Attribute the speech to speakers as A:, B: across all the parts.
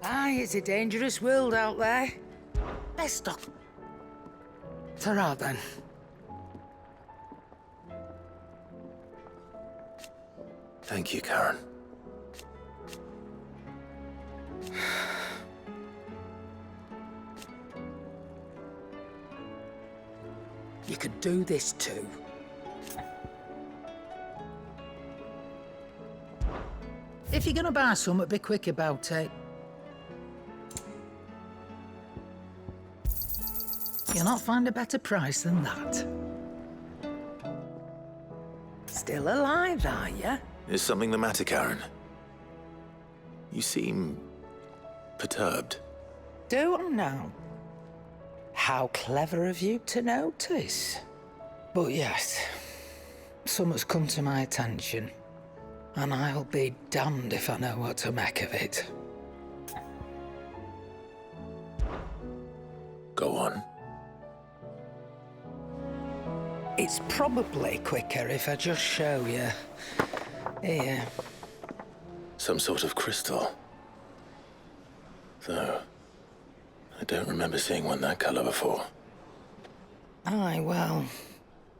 A: Aye, it's a dangerous world out there. Best off. Ta-ra then.
B: Thank you, Karen.
A: You could do this too. If you're gonna buy something, be quick about it. You'll not find a better price than that. Still alive, are you?
B: Is something the matter, Karen? You seem perturbed.
A: Do I know? How clever of you to notice. But yes, something's come to my attention, and I'll be damned if I know what to make of it.
B: Go on.
A: It's probably quicker if I just show you. Here.
B: Some sort of crystal. Though, I don't remember seeing one that colour before.
A: Aye, well,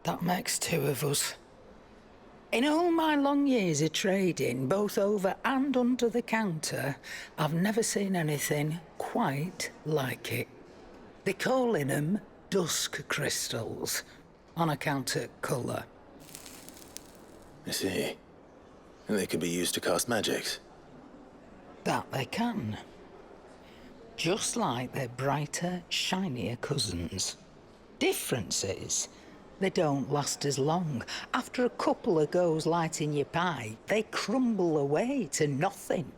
A: that makes two of us. In all my long years of trading, both over and under the counter, I've never seen anything quite like it. They're calling them dusk crystals, on account of colour.
B: I see. And they can be used to cast magics.
A: That they can. Just like their brighter, shinier cousins. Difference is, they don't last as long. After a couple of goes lighting your pie, they crumble away to nothing.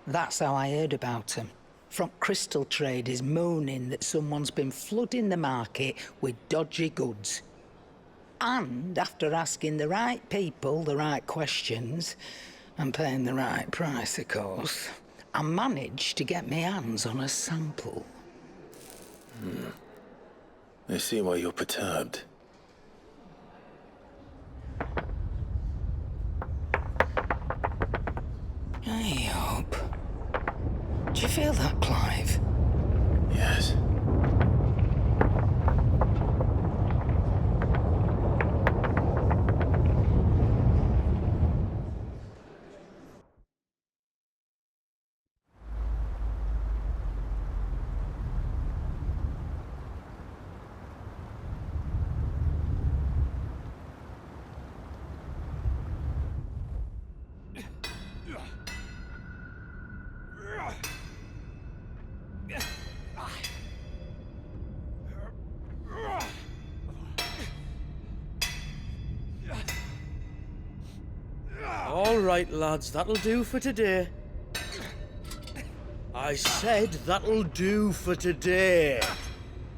A: That's how I heard about them. From crystal traders moaning that someone's been flooding the market with dodgy goods. And after asking the right people the right questions, and paying the right price, of course, I managed to get my hands on a sample.
B: I see why you're perturbed.
A: I hope. Do you feel that, Clive?
B: Yes.
C: All right, lads, that'll do for today. I said that'll do for today.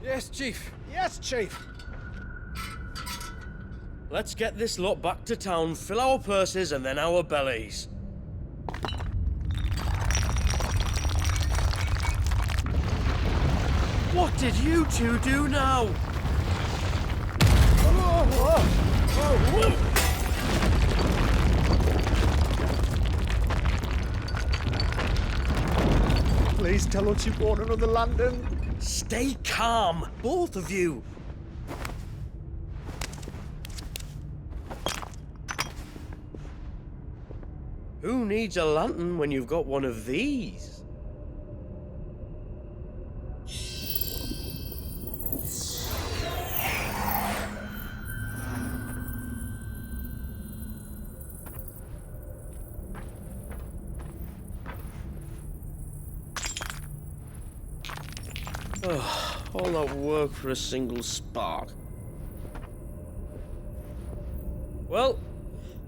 D: Yes, Chief. Yes, Chief.
C: Let's get this lot back to town, fill our purses and then our bellies. What did you two do now?
D: Please tell us you've bought another lantern.
C: Stay calm, both of you. Who needs a lantern when you've got one of these? All that work for a single spark. Well,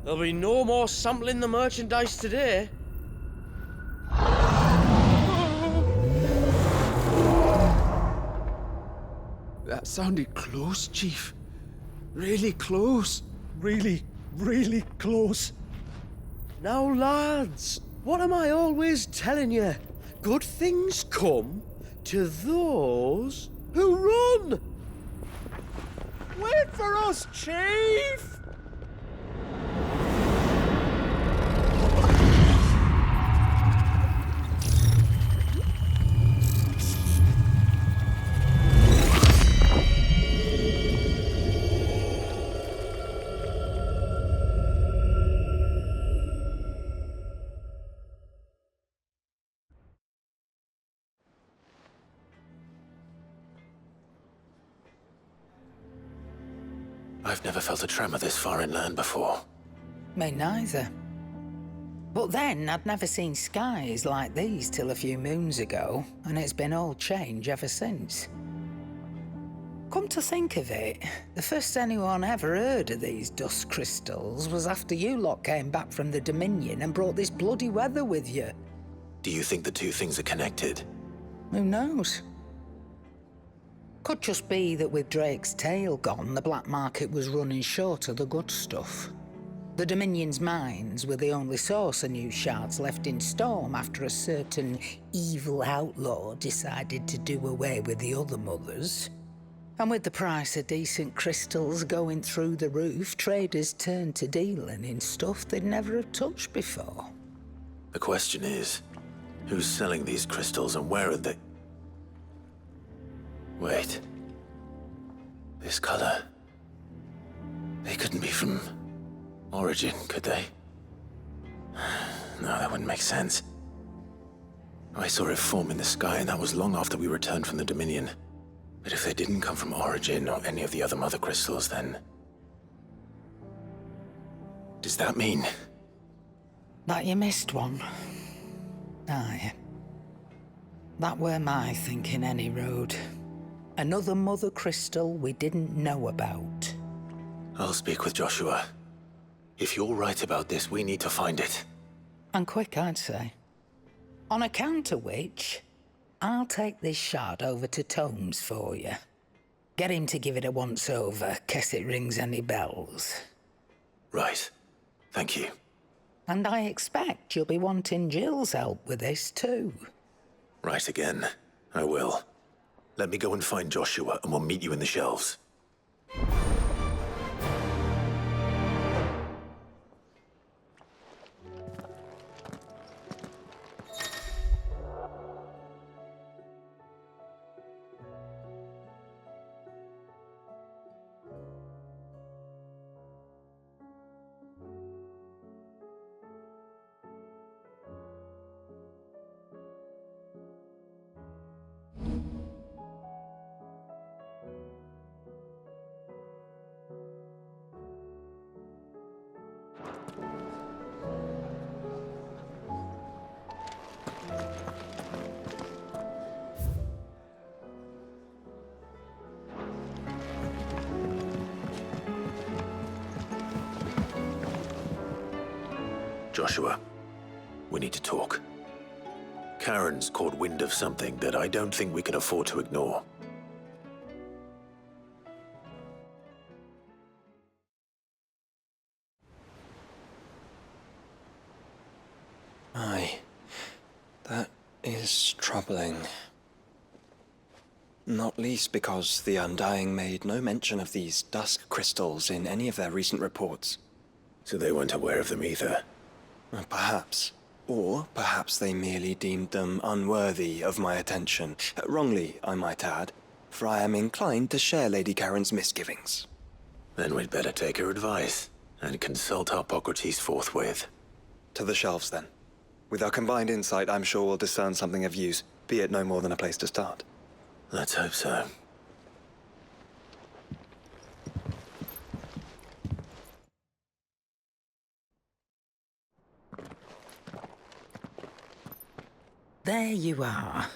C: there'll be no more sampling the merchandise today.
D: That sounded close, Chief. Really close. Really, really close.
C: Now, lads, what am I always telling you? Good things come to those who run!
D: Wait for us, Chief!
B: I've never felt a tremor this far inland before.
A: Me neither. But then, I'd never seen skies like these till a few moons ago, and it's been all change ever since. Come to think of it, the first anyone ever heard of these dust crystals was after you lot came back from the Dominion and brought this bloody weather with you.
B: Do you think the two things are connected?
A: Who knows? Could just be that with Drake's tail gone, the black market was running short of the good stuff. The Dominion's mines were the only source of new shards left in Storm after a certain evil outlaw decided to do away with the other mothers. And with the price of decent crystals going through the roof, traders turned to dealing in stuff they'd never have touched before.
B: The question is, who's selling these crystals and where are they? Wait. This color. They couldn't be from Origin, could they? No, that wouldn't make sense. I saw it form in the sky, and that was long after we returned from the Dominion. But if they didn't come from Origin or any of the other mother crystals, then... does that mean...
A: That you missed one? Aye. That were my thinking, any road. Another mother crystal we didn't know about.
B: I'll speak with Joshua. If you're right about this, we need to find it.
A: And quick, I'd say. On account of which, I'll take this shard over to Tomes for you. Get him to give it a once-over, case it rings any bells.
B: Right. Thank you.
A: And I expect you'll be wanting Jill's help with this, too.
B: Right again. I will. Let me go and find Joshua, and we'll meet you in the shelves. Joshua, we need to talk. Karen's caught wind of something that I don't think we can afford to ignore.
E: Aye, that is troubling. Not least because the Undying made no mention of these dusk crystals in any of their recent reports.
B: So they weren't aware of them either.
E: Perhaps. Or perhaps they merely deemed them unworthy of my attention. Wrongly, I might add, for I am inclined to share Lady Karen's misgivings.
B: Then we'd better take her advice and consult Hippocrates forthwith.
E: To the shelves, then. With our combined insight, I'm sure we'll discern something of use, be it no more than a place to start.
B: Let's hope so.
A: There you are.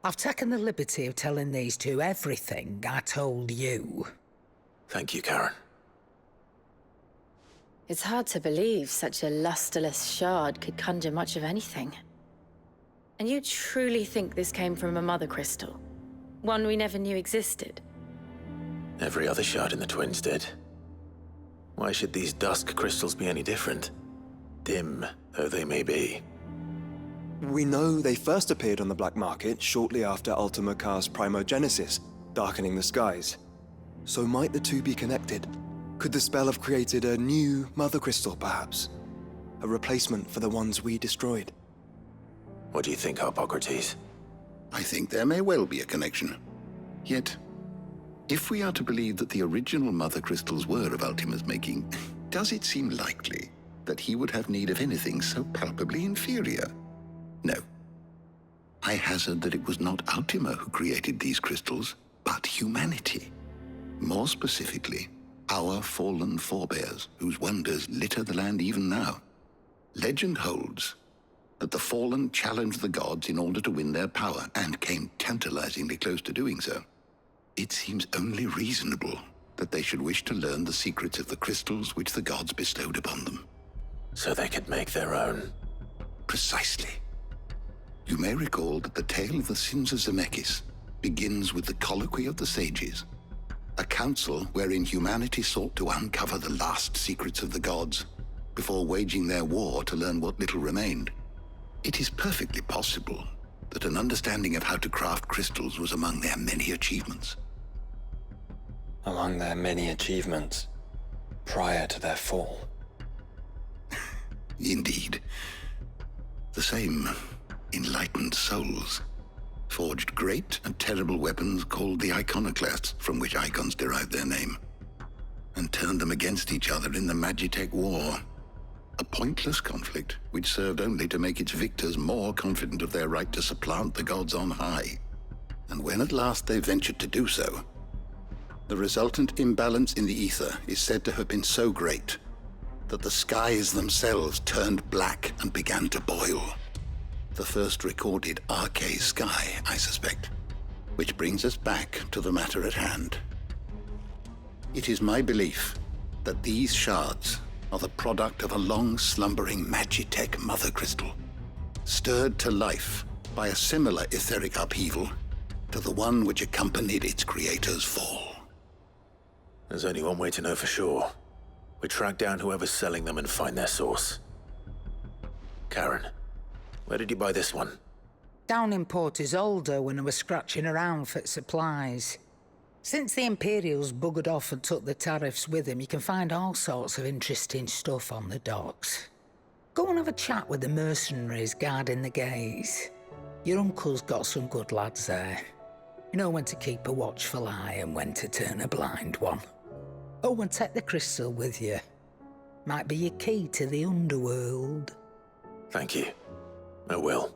A: I've taken the liberty of telling these two everything I told you.
B: Thank you, Karen.
F: It's hard to believe such a lusterless shard could conjure much of anything. And you truly think this came from a mother crystal? One we never knew existed?
B: Every other shard in the Twins did. Why should these dusk crystals be any different? Dim though they may be.
E: We know they first appeared on the black market shortly after Ultima Car's primogenesis, darkening the skies. So might the two be connected? Could the spell have created a new mother crystal, perhaps? A replacement for the ones we destroyed?
B: What do you think, Hippocrates?
G: I think there may well be a connection. Yet, if we are to believe that the original mother crystals were of Ultima's making, does it seem likely that he would have need of anything so palpably inferior? No. I hazard that it was not Ultima who created these crystals, but humanity. More specifically, our fallen forebears, whose wonders litter the land even now. Legend holds that the fallen challenged the gods in order to win their power, and came tantalizingly close to doing so. It seems only reasonable that they should wish to learn the secrets of the crystals which the gods bestowed upon them.
B: So they could make their own.
G: Precisely. You may recall that the tale of the sins of Zemeckis begins with the colloquy of the sages, a council wherein humanity sought to uncover the last secrets of the gods before waging their war to learn what little remained. It is perfectly possible that an understanding of how to craft crystals was among their many achievements.
E: Among their many achievements prior to their fall.
G: Indeed. The same enlightened souls forged great and terrible weapons called the iconoclasts, from which icons derived their name, and turned them against each other in the Magitech War. A pointless conflict which served only to make its victors more confident of their right to supplant the gods on high. And when at last they ventured to do so, the resultant imbalance in the ether is said to have been so great that the skies themselves turned black and began to boil. The first recorded arcade sky, I suspect. Which brings us back to the matter at hand. It is my belief that these shards are the product of a long-slumbering Magitech mother crystal, stirred to life by a similar etheric upheaval to the one which accompanied its creator's fall.
B: There's only one way to know for sure. We track down whoever's selling them and find their source. Karen, where did you buy this one?
A: Down in Port Isolde when I was scratching around for supplies. Since the Imperials buggered off and took the tariffs with them, you can find all sorts of interesting stuff on the docks. Go and have a chat with the mercenaries guarding the gates. Your uncle's got some good lads there. You know when to keep a watchful eye and when to turn a blind one. Oh, and take the crystal with you. Might be your key to the underworld.
B: Thank you. I will.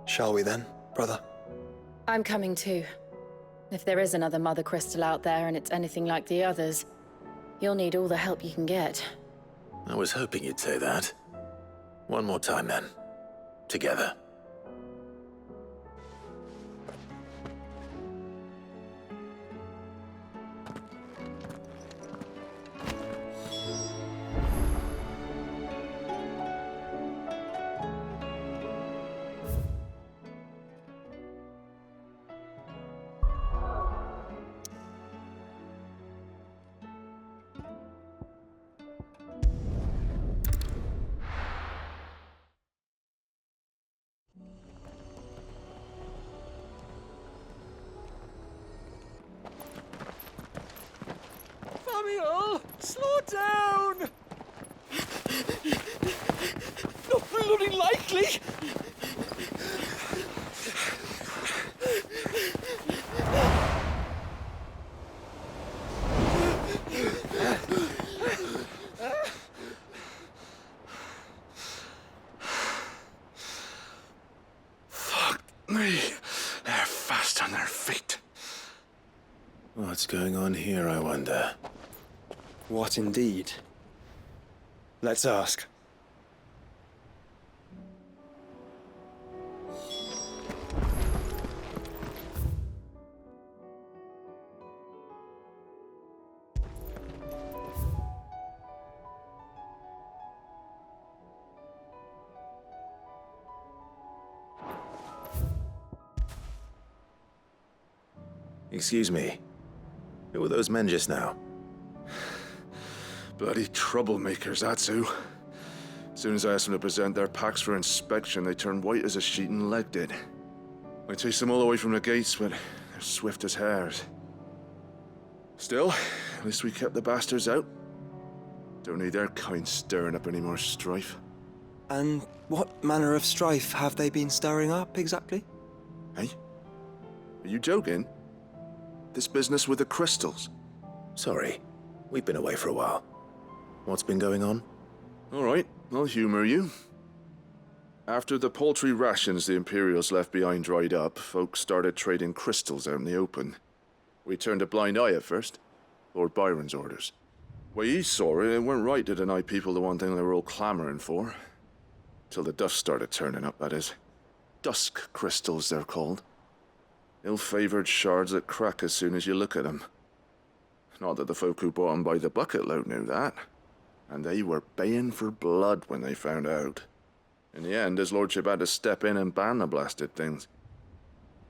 E: Shall we then, brother?
F: I'm coming too. If there is another mother crystal out there and it's anything like the others, you'll need all the help you can get.
B: I was hoping you'd say that. One more time then. Together.
D: Samuel, slow down! Not bloody likely!
B: Fuck me. They're fast on their feet. What's going on here, I wonder?
E: What indeed? Let's ask.
B: Excuse me. Who were those men just now?
H: Bloody troublemakers, that's who. As soon as I asked them to present their packs for inspection, they turned white as a sheet and legged it. I chased them all away from the gates, but they're swift as hares. Still, at least we kept the bastards out. Don't need their kind stirring up any more strife.
E: And what manner of strife have they been stirring up, exactly?
H: Hey? Are you joking? This business with the crystals?
B: Sorry. We've been away for a while. What's been going on?
H: All right, I'll humor you. After the paltry rations the Imperials left behind dried up, folks started trading crystals out in the open. We turned a blind eye at first. Lord Byron's orders. Way he saw it, it weren't right to deny people the one thing they were all clamoring for. Till the dust started turning up, that is. Dusk crystals, they're called. Ill-favoured shards that crack as soon as you look at them. Not that the folk who bought them by the bucket load knew that. And they were baying for blood when they found out. In the end, his lordship had to step in and ban the blasted things.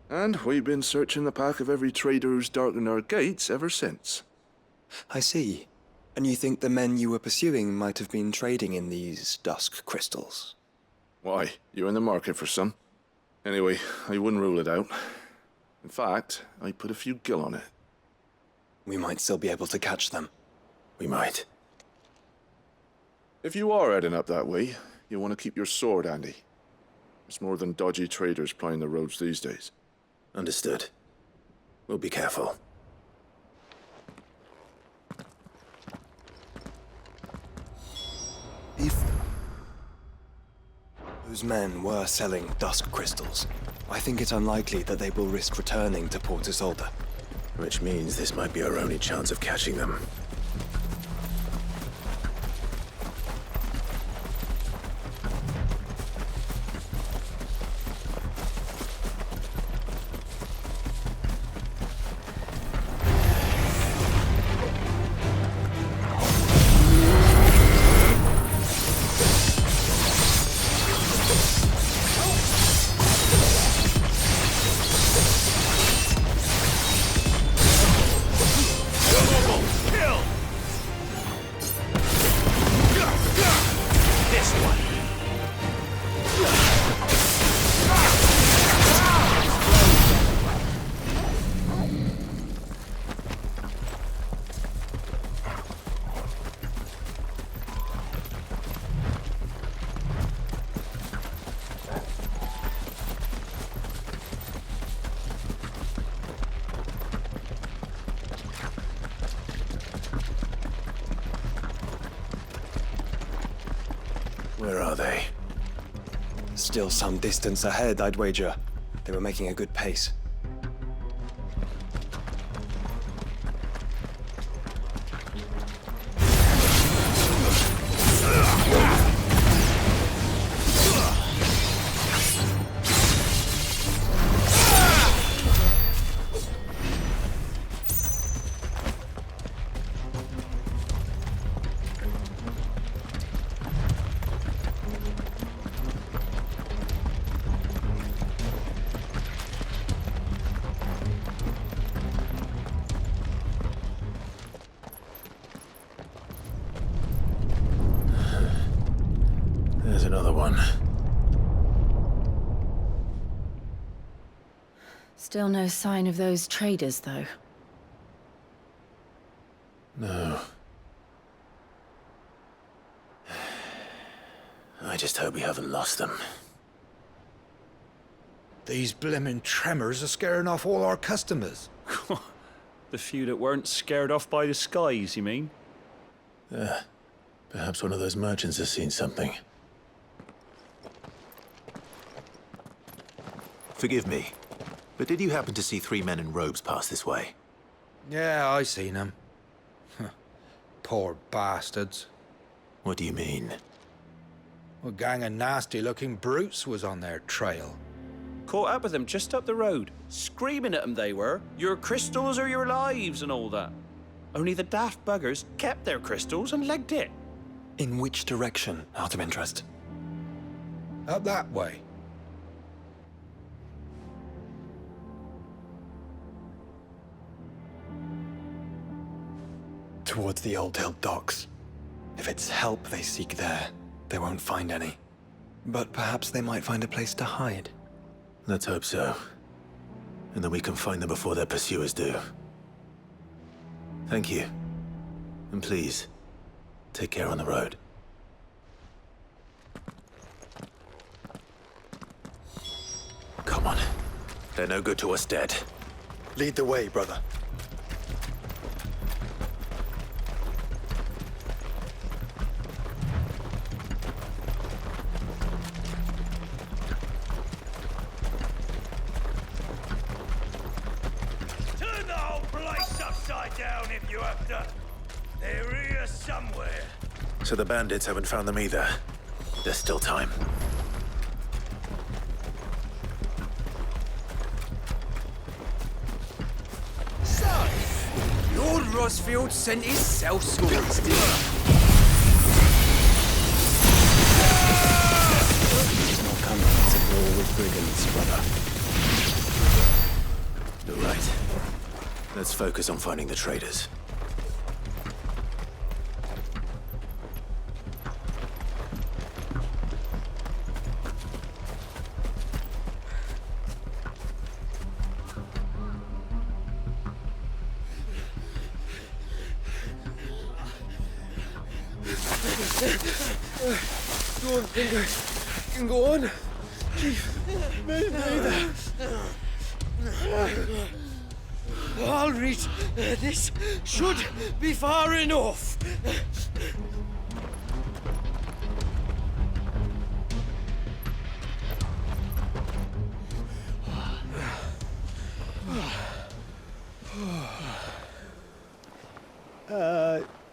H: And we've been searching the pack of every trader who's darkened our gates ever since.
E: I see. And you think the men you were pursuing might have been trading in these dusk crystals?
H: Why, you're in the market for some. Anyway, I wouldn't rule it out. In fact, I put a few gil on it.
E: We might still be able to catch them.
B: We might.
H: If you are heading up that way, you want to keep your sword handy. There's more than dodgy traders plying the roads these days.
B: Understood. We'll be careful.
E: If those men were selling dusk crystals, I think it's unlikely that they will risk returning to Port Isolde.
B: Which means this might be our only chance of catching them. Where are they?
E: Still some distance ahead, I'd wager. They were making a good pace.
B: There's another one.
F: Still no sign of those traders, though.
B: No. I just hope we haven't lost them.
I: These blimmin' tremors are scaring off all our customers.
J: The few that weren't scared off by the skies, you mean?
B: Perhaps one of those merchants has seen something. Forgive me, but did you happen to see 3 men in robes pass this way?
I: Yeah, I seen them. Poor bastards.
B: What do you mean?
I: A gang of nasty-looking brutes was on their trail.
J: Caught up with them just up the road, screaming at them they were, your crystals are your lives and all that. Only the daft buggers kept their crystals and legged it.
E: In which direction, out of interest?
I: Up that way.
E: Towards the Old Hill docks. If it's help they seek there, they won't find any. But perhaps they might find a place to hide.
B: Let's hope so. And that we can find them before their pursuers do. Thank you. And please, take care on the road. Come on. They're no good to us dead.
E: Lead the way, brother.
D: Turn the whole
B: So the bandits haven't found them either. There's still time.
D: So, Lord Rosfield sent his sellsworders, did he?
B: It's not coming to war with brigands, brother. You're right. Let's focus on finding the traitors.
C: Go on, Finger. You can go on. Chief, me neither. I'll read. This should be far enough.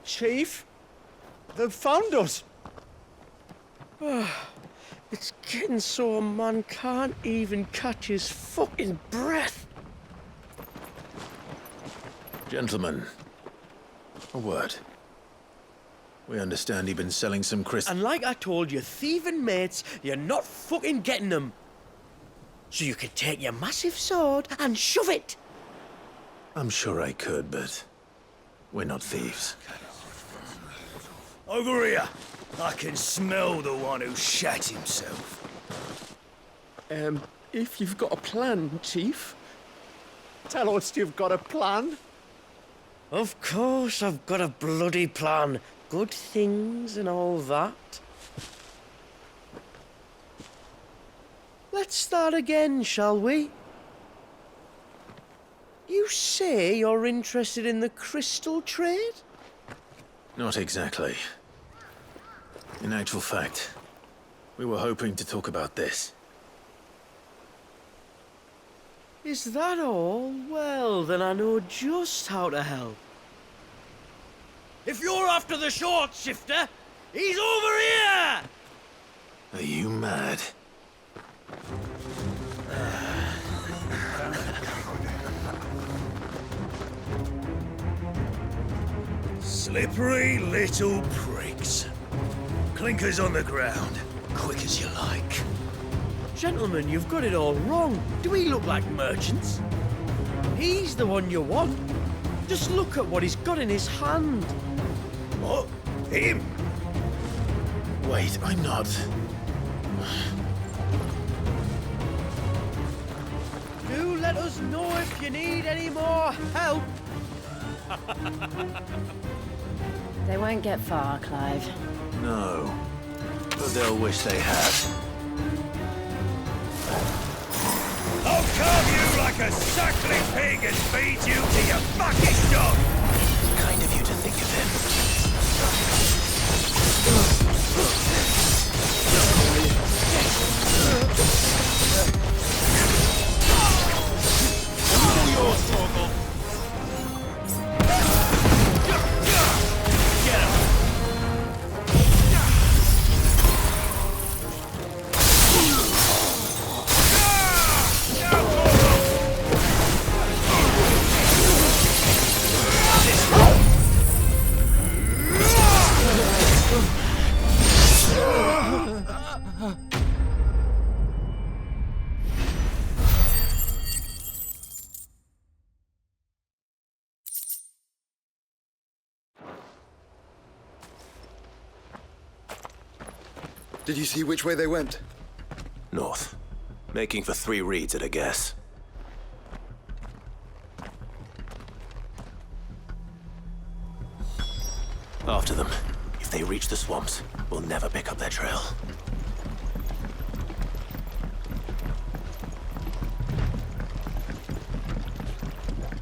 D: Chief? They've found us.
C: It's getting so a man can't even catch his fucking breath.
B: Gentlemen, a word. We understand you've been selling some crystals.
C: And like I told your thieving mates, you're not fucking getting them. So you can take your massive sword and shove it.
B: I'm sure I could, but we're not thieves.
D: Over here. I can smell the one who shat himself.
C: If you've got a plan, Chief. Tell us you've got a plan. Of course I've got a bloody plan. Good things and all that. Let's start again, shall we? You say you're interested in the crystal trade?
B: Not exactly. In actual fact, we were hoping to talk about this.
C: Is that all? Well, then I know just how to help. If you're after the short shifter, he's over here!
B: Are you mad?
D: Slippery little pricks. Clinkers on the ground, quick as you like.
C: Gentlemen, you've got it all wrong. Do we look like merchants? He's the one you want. Just look at what he's got in his hand.
D: What? Him?
B: Wait, I'm not.
C: Do let us know if you need any more help.
F: They won't get far, Clive.
B: No. But they'll wish they had.
D: I'll carve you like a suckling pig and feed you to your fucking dog!
B: Kind of you to think of him.
E: Did you see which way they went?
B: North. Making for 3 reads at a guess. After them. If they reach the swamps, we'll never pick up their trail.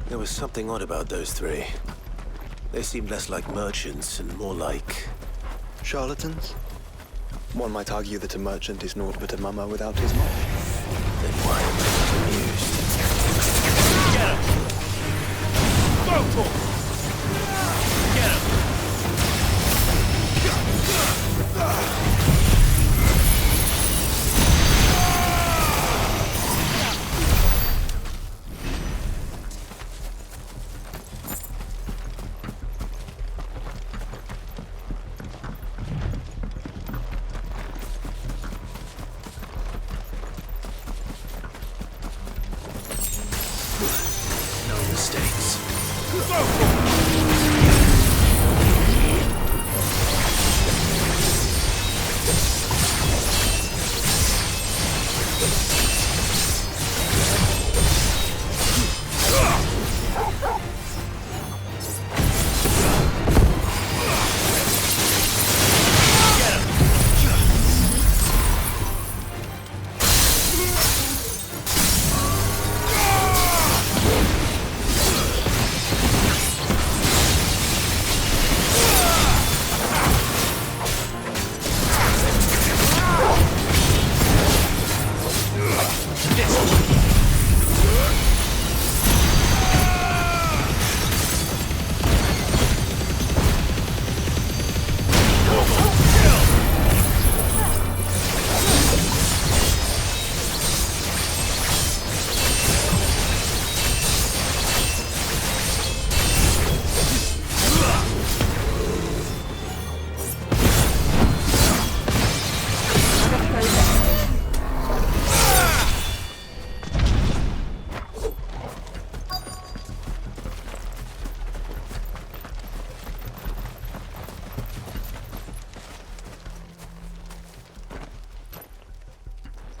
B: There was something odd about those 3. They seemed less like merchants and more like...
E: Charlatans? One might argue that a merchant is naught but a mummer without his mom.
B: Then why am I not amused?
D: Get him! Go for it! Get him!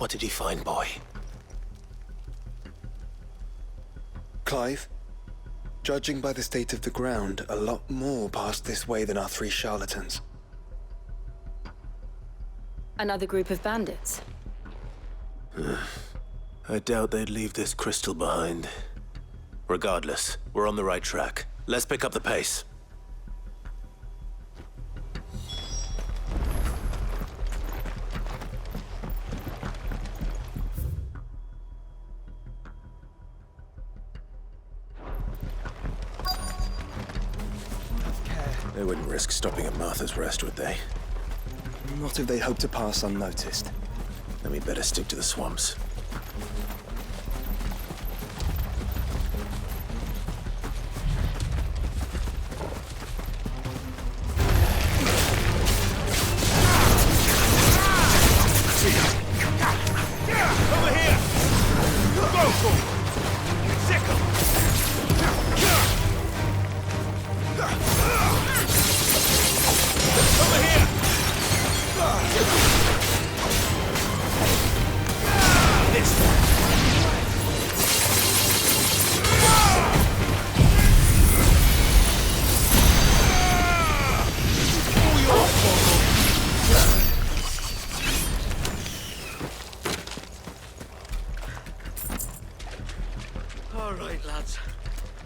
B: What did he find, boy?
E: Clive, judging by the state of the ground, a lot more passed this way than our 3 charlatans.
F: Another group of bandits.
B: I doubt they'd leave this crystal behind. Regardless, we're on the right track. Let's pick up the pace. They wouldn't risk stopping at Martha's Rest, would they?
E: Not if they hope to pass unnoticed.
B: Then we'd better stick to the swamps.
D: Over here! Go! Sickle! Over here! This one! All your fault!
C: All right, lads.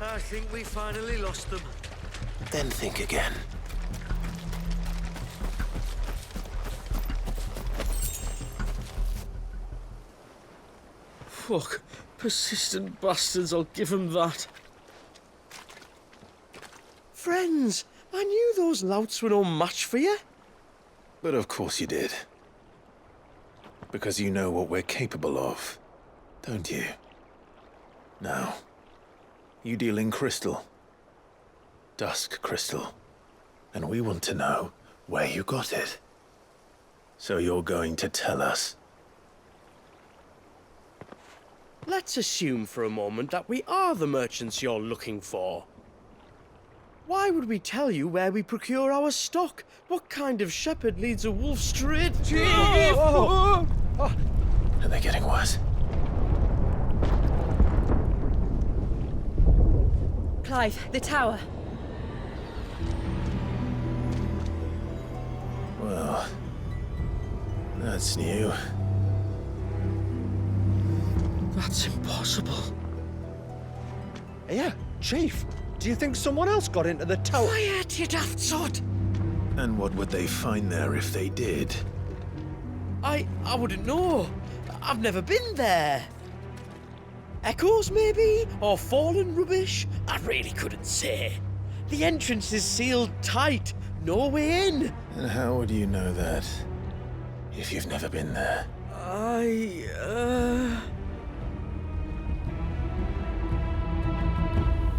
C: I think we finally lost them.
B: Then think again.
C: Fuck. Persistent bastards, I'll give them that. Friends, I knew those louts were no match for you.
B: But of course you did. Because you know what we're capable of, don't you? Now, you deal in crystal. Dusk crystal. And we want to know where you got it. So you're going to tell us.
C: Let's assume for a moment that we are the merchants you're looking for. Why would we tell you where we procure our stock? What kind of shepherd leads a wolf straight to...
B: Are they getting worse?
F: Clive, the tower.
B: Well, that's new.
C: That's impossible.
K: Yeah, Chief, do you think someone else got into the tower?
C: Quiet, you daft sod!
B: And what would they find there if they did?
C: I wouldn't know. I've never been there. Echoes, maybe? Or fallen rubbish? I really couldn't say. The entrance is sealed tight. No way in.
B: And how would you know that if you've never been there?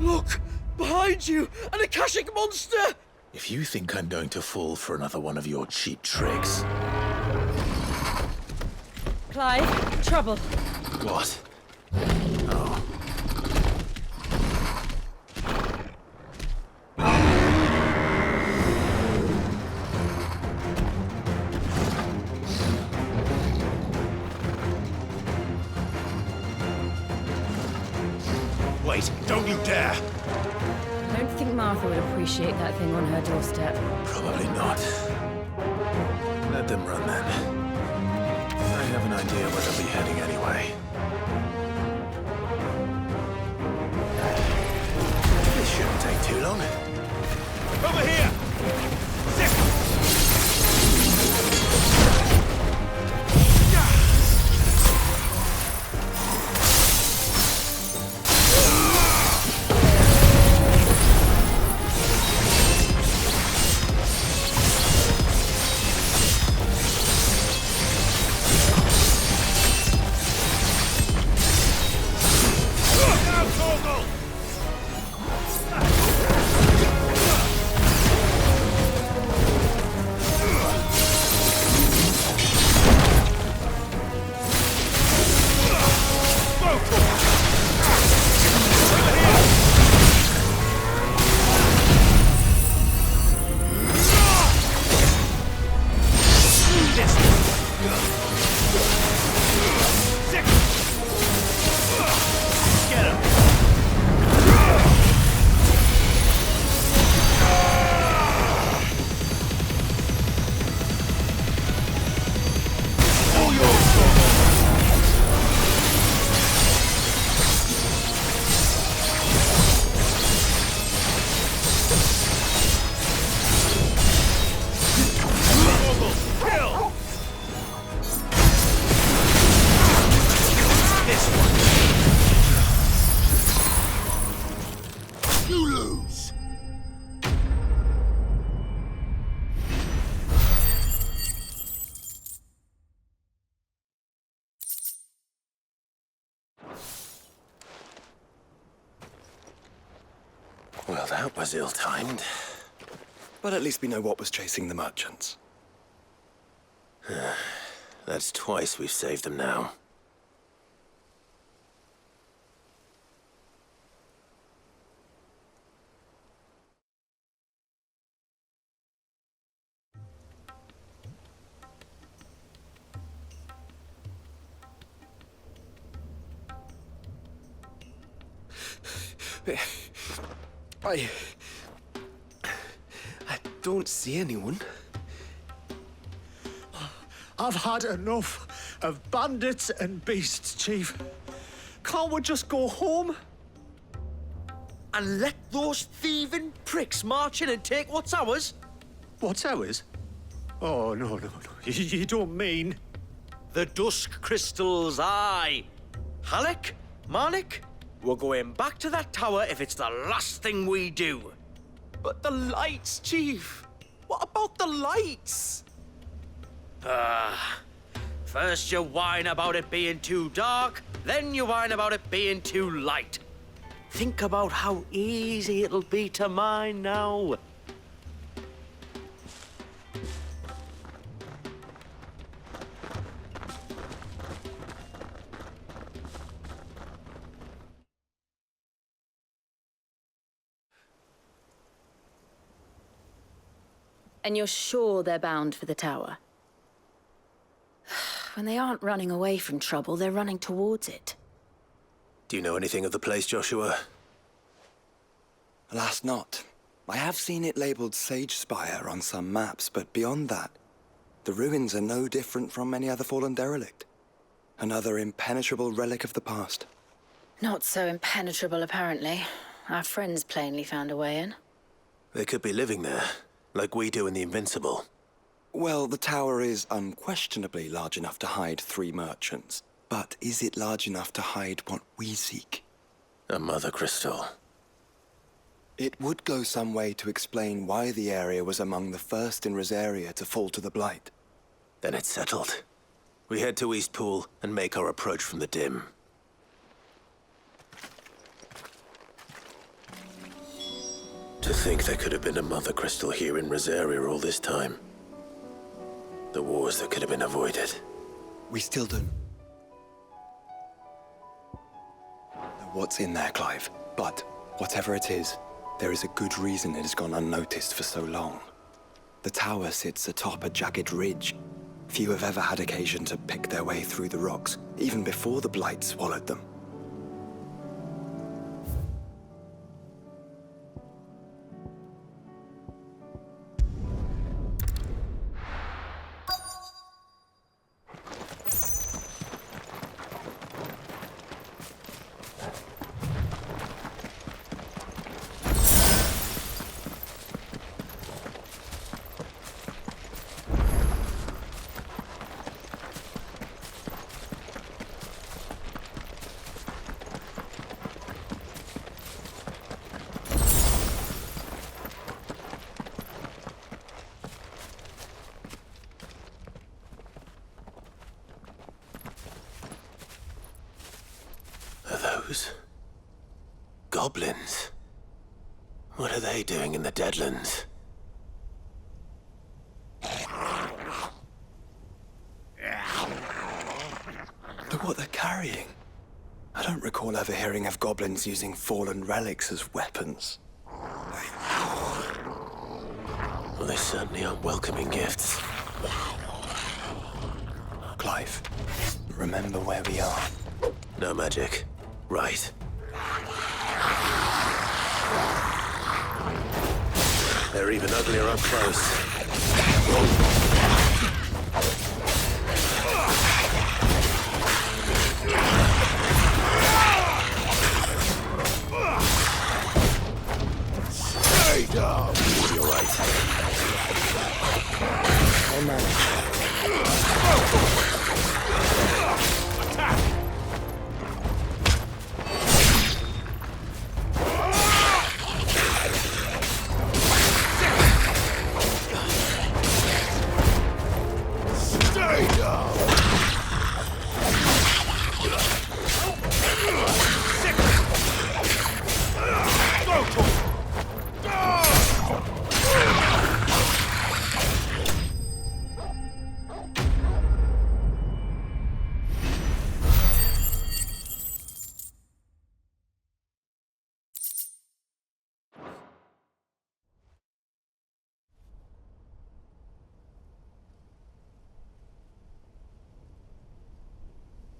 C: Look! Behind you! An Akashic monster!
B: If you think I'm going to fall for another one of your cheap tricks...
F: Clive, trouble.
B: What? Oh.
D: Wait, don't you dare!
F: I don't think Martha would appreciate that thing on her doorstep.
B: Probably not. Let them run then. I have an idea where they'll be heading anyway. This shouldn't take too long.
D: Over here! Sickle!
B: Well, that was ill-timed.
E: But at least we know what was chasing the merchants.
B: That's twice we've saved them now.
E: I don't see anyone.
K: I've had enough of bandits and beasts, Chief. Can't we just go home?
C: And let those thieving pricks march in and take what's ours?
K: What's ours? Oh, no. You don't mean...
C: The dusk crystals, aye. Halleck, Marnik, we're going back to that tower if it's the last thing we do.
J: But the lights, Chief. What about the lights?
C: First you whine about it being too dark, then you whine about it being too light. Think about how easy it'll be to mine now.
F: And you're sure they're bound for the tower? When they aren't running away from trouble, they're running towards it.
B: Do you know anything of the place, Joshua?
E: Alas, not. I have seen it labeled Sage Spire on some maps, but beyond that, the ruins are no different from any other fallen derelict. Another impenetrable relic of the past.
F: Not so impenetrable, apparently. Our friends plainly found a way in.
B: They could be living there, like we do in the Invincible.
E: Well, the tower is unquestionably large enough to hide 3 merchants. But is it large enough to hide what we seek?
B: A mother crystal.
E: It would go some way to explain why the area was among the first in Rosaria to fall to the Blight.
B: Then it's settled. We head to Eastpool and make our approach from the dim. To think there could have been a mother crystal here in Rosaria all this time. The wars that could have been avoided.
E: We still do. What's in there, Clive? But whatever it is, there is a good reason it has gone unnoticed for so long. The tower sits atop a jagged ridge. Few have ever had occasion to pick their way through the rocks, even before the Blight swallowed them.
B: Goblins? What are they doing in the Deadlands?
E: Look what they're carrying. I don't recall ever hearing of goblins using fallen relics as weapons.
B: Well, they certainly aren't welcoming gifts.
E: Clive, remember where we are.
B: No magic. Right. They're even uglier up close.
D: Stay down!
B: You're right.
E: I'll manage.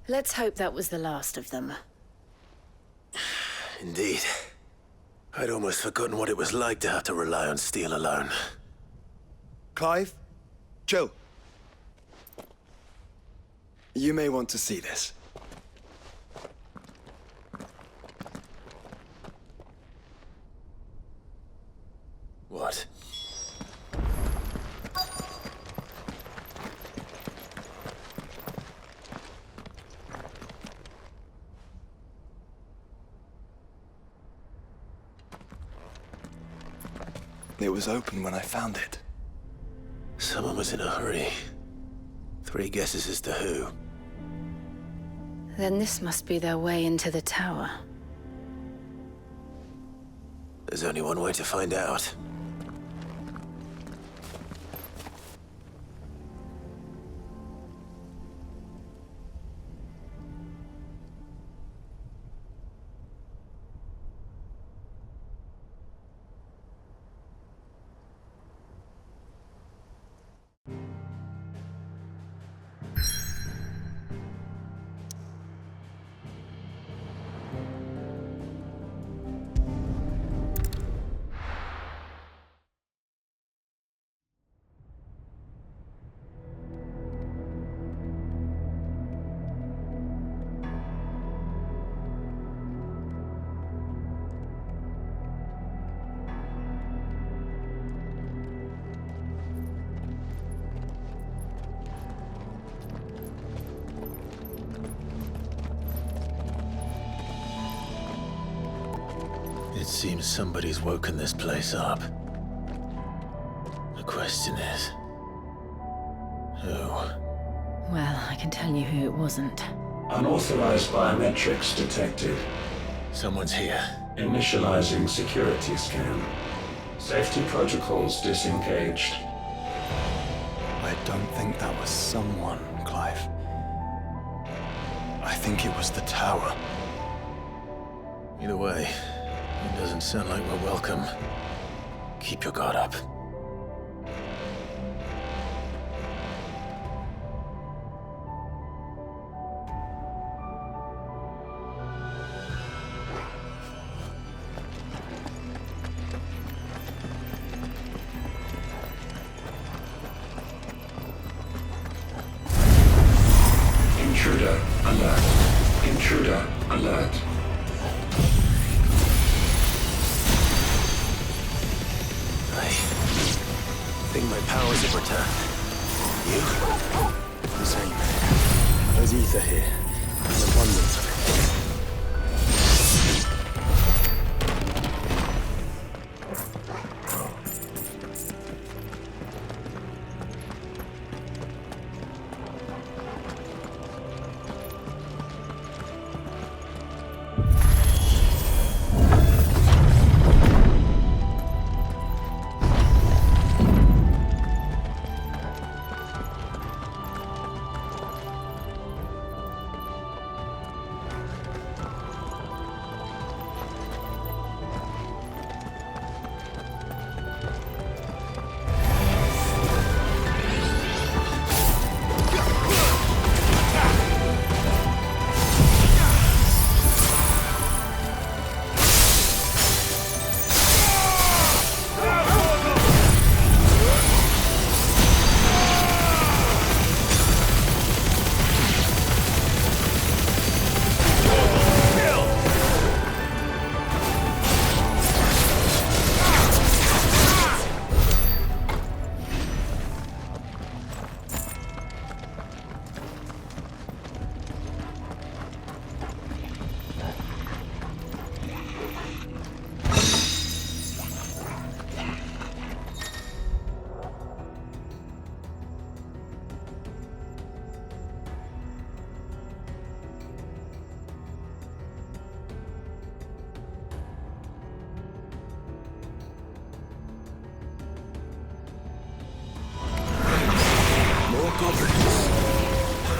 F: Let's hope that was the last of them.
B: Indeed. I'd almost forgotten what it was like to have to rely on steel alone.
E: Clive, chill. You may want to see this.
B: What?
E: It was open when I found it.
B: Someone was in a hurry. 3 guesses as to who.
F: Then this must be their way into the tower.
B: There's only one way to find out. It seems somebody's woken this place up. The question is, who?
F: Well, I can tell you who it wasn't.
L: Unauthorized biometrics detected.
B: Someone's here.
L: Initializing security scan. Safety protocols disengaged.
E: I don't think that was someone, Clive. I think it was the tower.
B: Either way, it doesn't sound like we're welcome. Keep your guard up.
L: Intruder alert. Intruder alert.
B: I think my powers have returned. You?
E: The same. There's ether here. An abundance of it.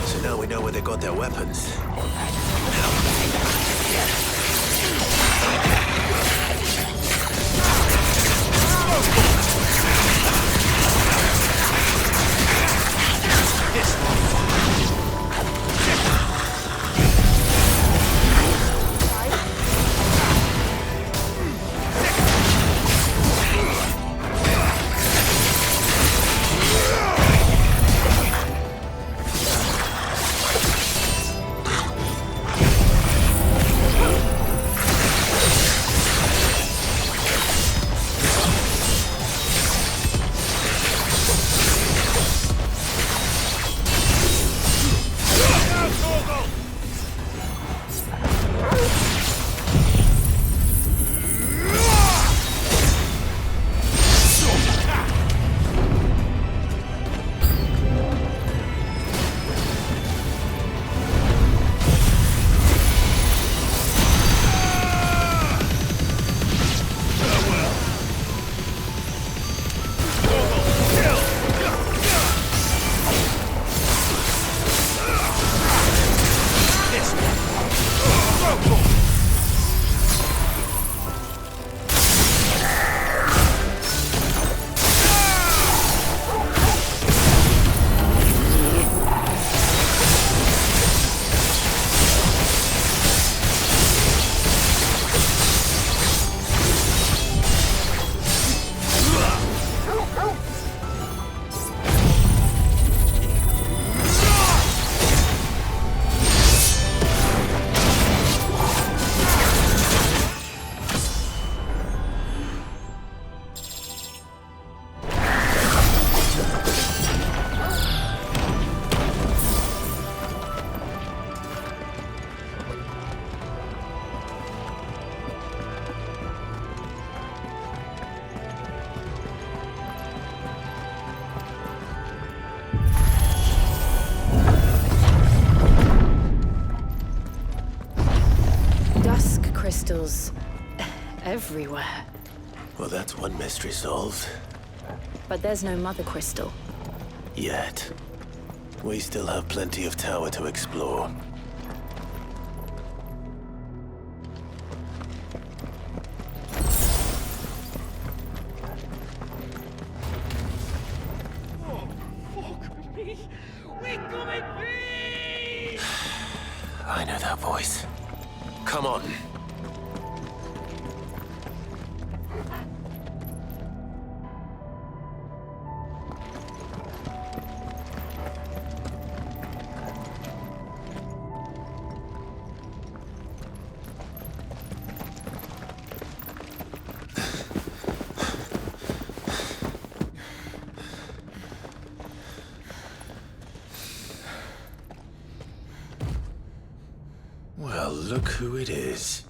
B: So now we know where they got their weapons.
F: everywhere.
B: Well, that's one mystery solved.
F: But there's no mother crystal.
B: Yet. We still have plenty of tower to explore. I know that voice. Come on. Well, look who it is.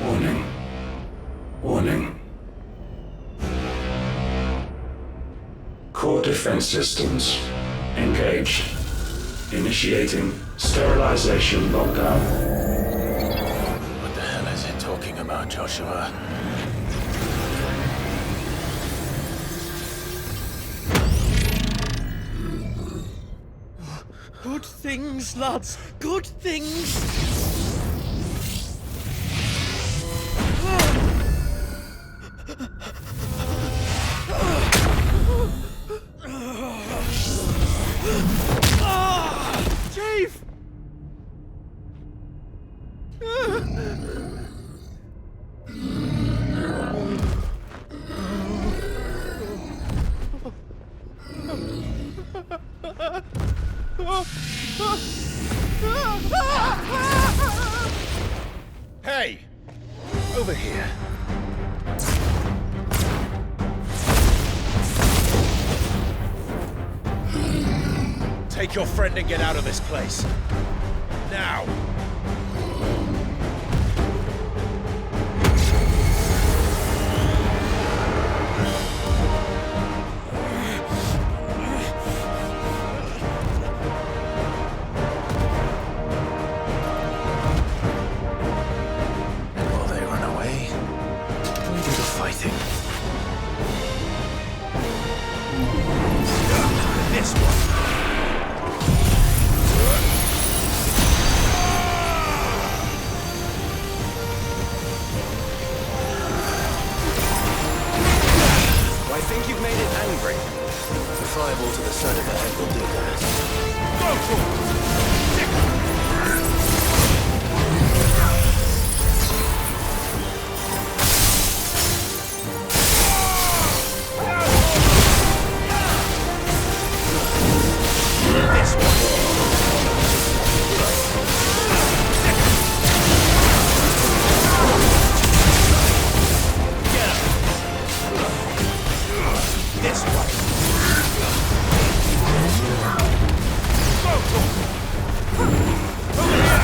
L: Warning. Warning. Core defense systems engaged. Initiating sterilization lockdown.
B: What the hell is it talking about, Joshua?
C: Good things, lads. Good things. Chief!
I: Hey! Over here. Take your friend and get out of this place. Now!
B: And while they run away, we do the fighting.
I: This one!
B: I think you've made it angry. The fireball to the side of the head will do that.
I: Go for it! This one! This way! Go, go! Over here!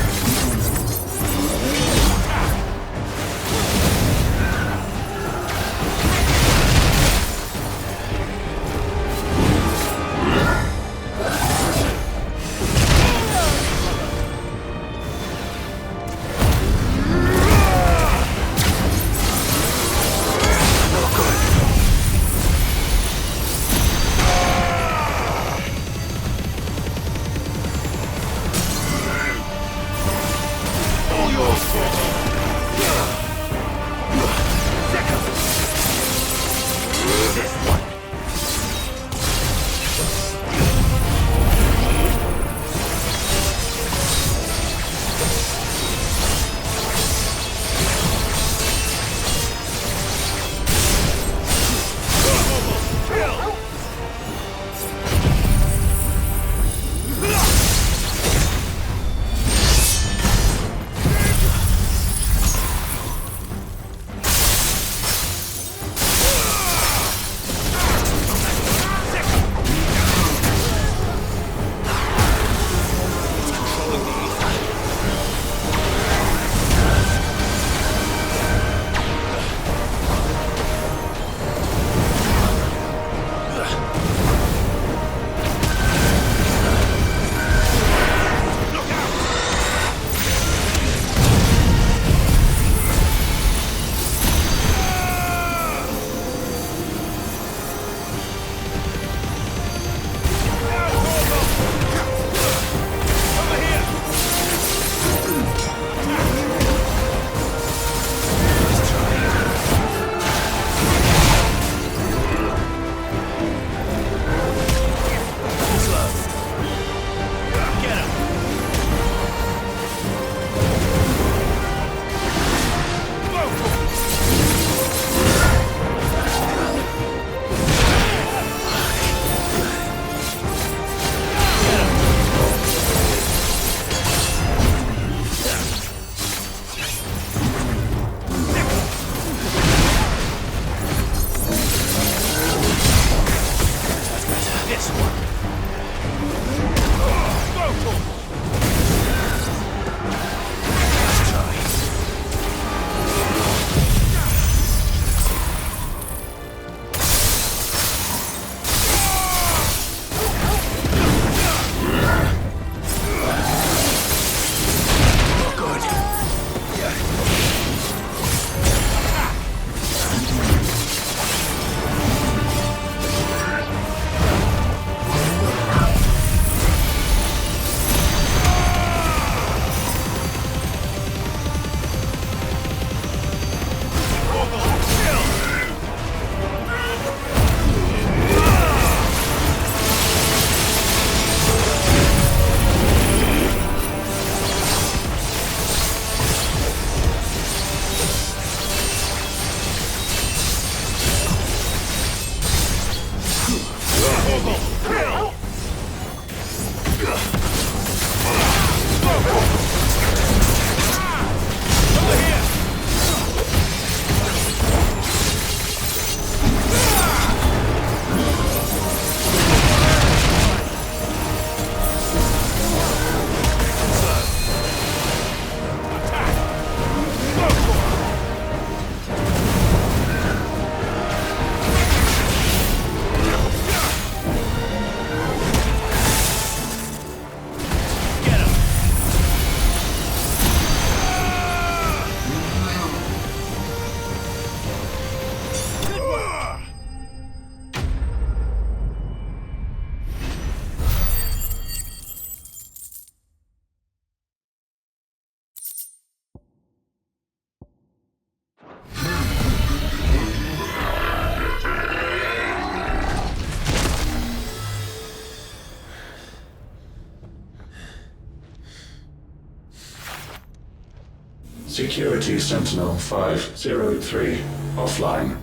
L: Security Sentinel 503 offline.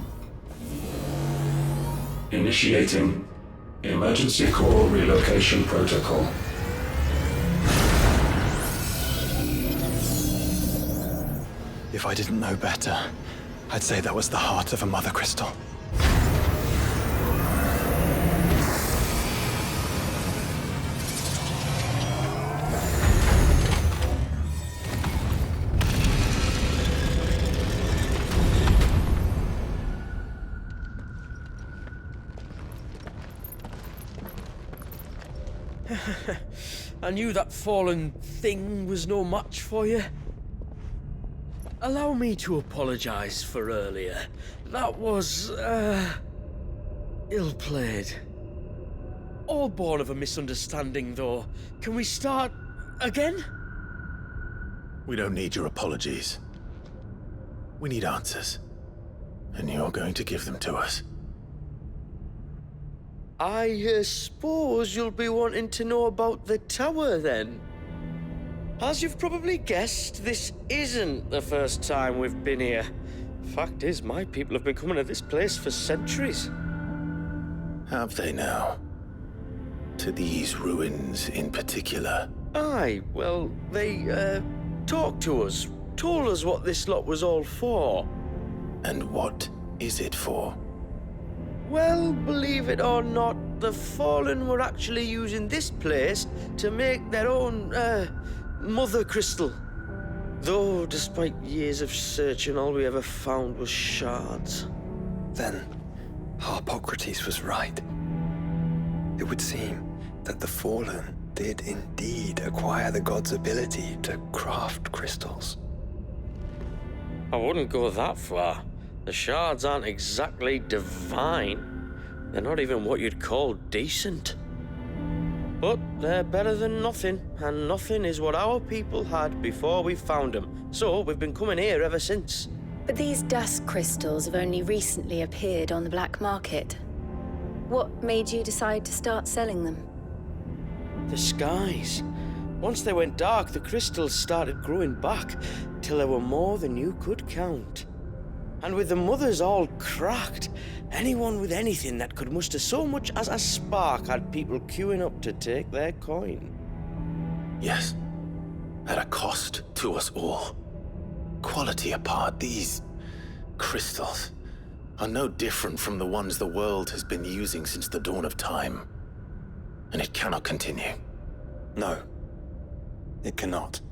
L: Initiating Emergency Call Relocation Protocol.
E: If I didn't know better, I'd say that was the heart of a mother crystal.
C: I knew that fallen thing was no match for you. Allow me to apologize for earlier. That was, ill-played. All born of a misunderstanding, though. Can we start again?
B: We don't need your apologies. We need answers. And you're going to give them to us.
C: I suppose you'll be wanting to know about the tower, then? As you've probably guessed, this isn't the first time we've been here. Fact is, my people have been coming to this place for centuries.
B: Have they now? To these ruins in particular?
C: Aye, well, they, talked to us, told us what this lot was all for.
B: And what is it for?
C: Well, believe it or not, the Fallen were actually using this place to make their own, mother crystal. Though, despite years of searching, all we ever found was shards.
E: Then, Harpocrates was right. It would seem that the Fallen did indeed acquire the god's ability to craft crystals.
C: I wouldn't go that far. The shards aren't exactly divine. They're not even what you'd call decent. But they're better than nothing, and nothing is what our people had before we found them. So we've been coming here ever since.
F: But these dust crystals have only recently appeared on the black market. What made you decide to start selling them?
C: The skies. Once they went dark, the crystals started growing back, till there were more than you could count. And with the mothers all cracked, anyone with anything that could muster so much as a spark had people queuing up to take their coin.
B: Yes, at a cost to us all. Quality apart, these crystals are no different from the ones the world has been using since the dawn of time. And it cannot continue.
E: No, it cannot.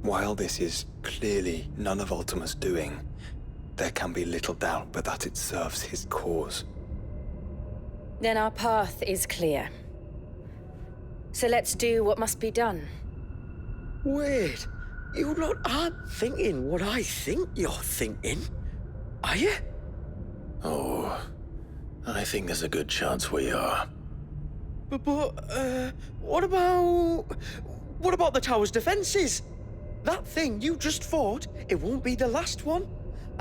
E: While this is clearly none of Ultima's doing, there can be little doubt but that it serves his cause.
F: Then our path is clear. So let's do what must be done.
C: Wait, you lot aren't thinking what I think you're thinking, are you?
B: Oh, I think there's a good chance we are.
C: But what about the tower's defenses? That thing you just fought, it won't be the last one.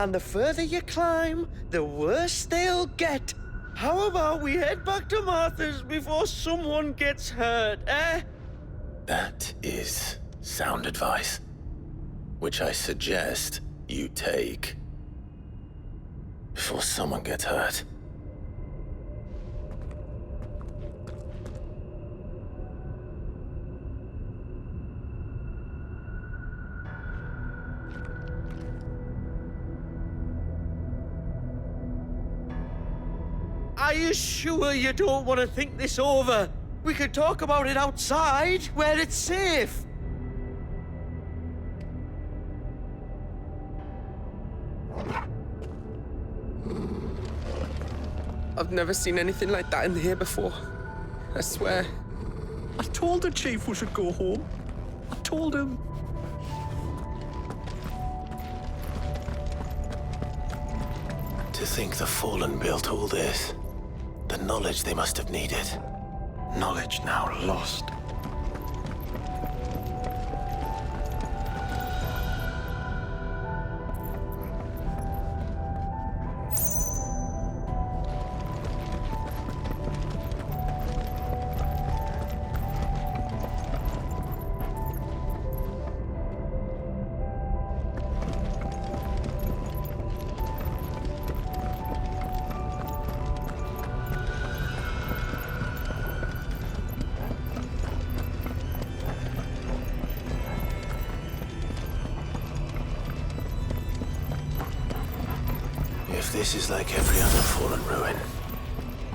C: And the further you climb, the worse they'll get. How about we head back to Martha's before someone gets hurt, eh?
B: That is sound advice, which I suggest you take before someone gets hurt.
C: Are you sure you don't want to think this over? We could talk about it outside, where it's safe.
M: I've never seen anything like that in here before. I swear.
K: I told the chief we should go home. I told him.
B: To think the Fallen built all this. The knowledge they must have needed.
E: Knowledge now lost.
B: If this is like every other fallen ruin,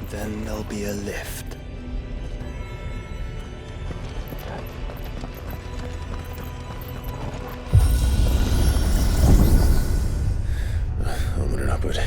E: Then there'll be a lift.
B: onward and upward.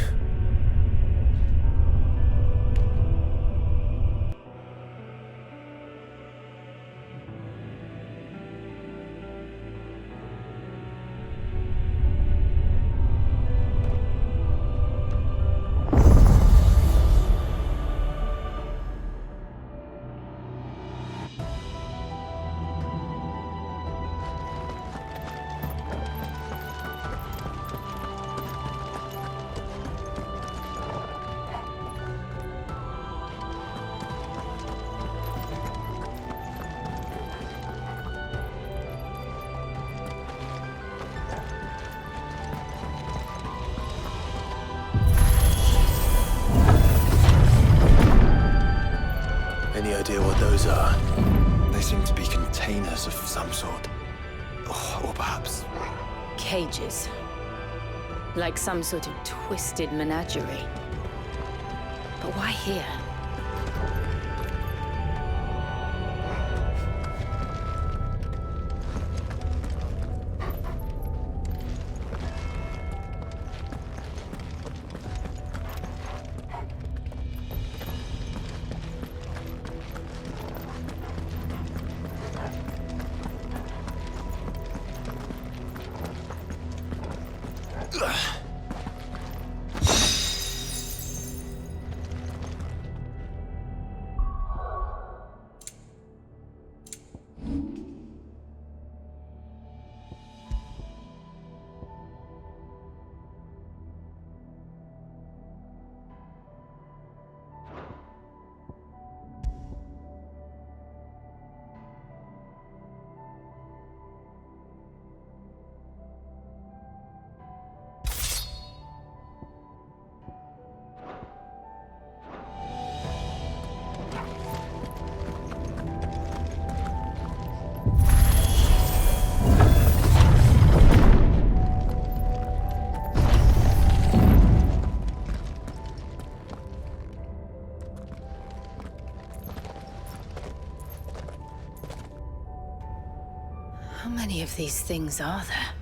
B: Any idea what those are?
E: They seem to be containers of some sort. Or perhaps...
F: Cages. Like some sort of twisted menagerie. But why here? How many of these things are there?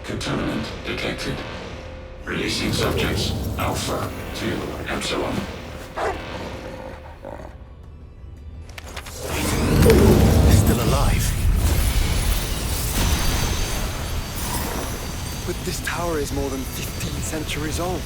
L: Contaminant detected. Releasing subjects Alpha to Epsilon.
B: They're still alive.
E: But this tower is more than 15 centuries old.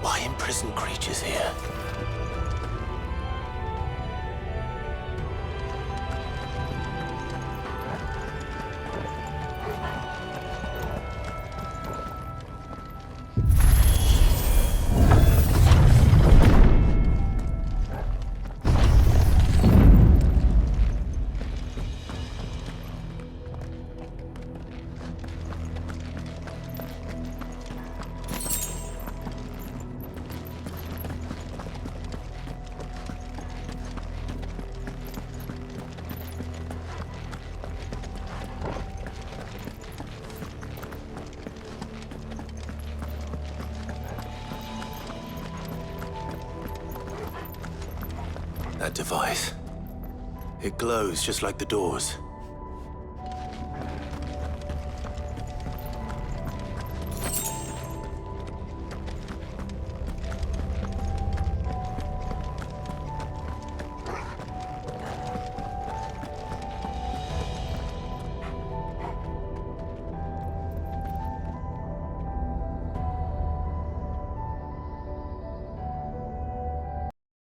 B: Why imprison creatures here? That device. It glows just like the doors.